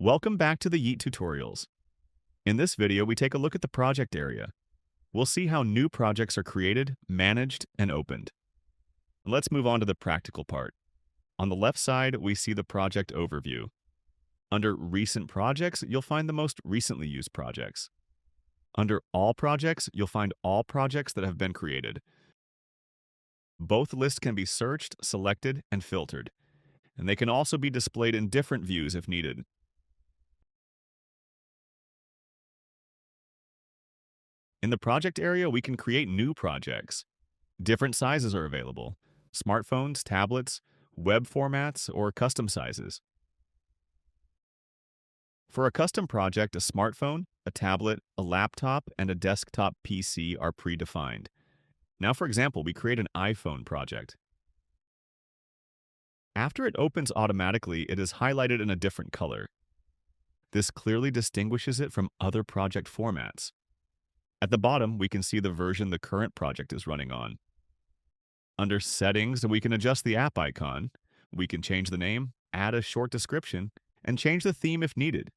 Welcome back to the Yeet tutorials. In this video, we take a look at the project area. We'll see how new projects are created, managed, and opened. Let's move on to the practical part. On the left side, we see the project overview. Under Recent Projects, you'll find the most recently used projects. Under All Projects, you'll find all projects that have been created. Both lists can be searched, selected, and filtered, and they can also be displayed in different views if needed. In the project area, we can create new projects. Different sizes are available: smartphones, tablets, web formats, or custom sizes. For a custom project, a smartphone, a tablet, a laptop, and a desktop PC are predefined. Now, for example, we create an iPhone project. After it opens automatically, it is highlighted in a different color. This clearly distinguishes it from other project formats. At the bottom, we can see the version the current project is running on. Under Settings, we can adjust the app icon. We can change the name, add a short description, and change the theme if needed.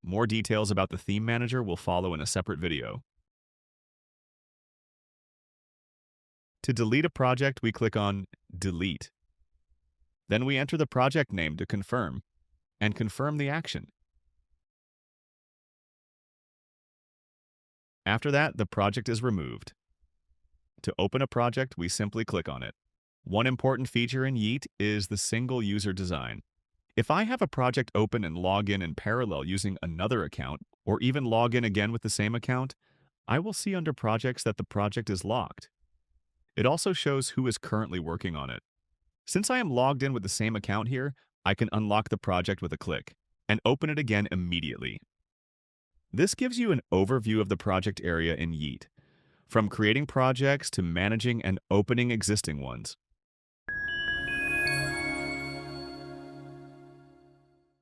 More details about the theme manager will follow in a separate video. To delete a project, we click on Delete. Then we enter the project name to confirm, and confirm the action. After that, the project is removed. To open a project, we simply click on it. One important feature in Yeet is the single user design. If I have a project open and log in parallel using another account, or even log in again with the same account, I will see under projects that the project is locked. It also shows who is currently working on it. Since I am logged in with the same account here, I can unlock the project with a click and open it again immediately. This gives you an overview of the project area in Yeet, from creating projects to managing and opening existing ones.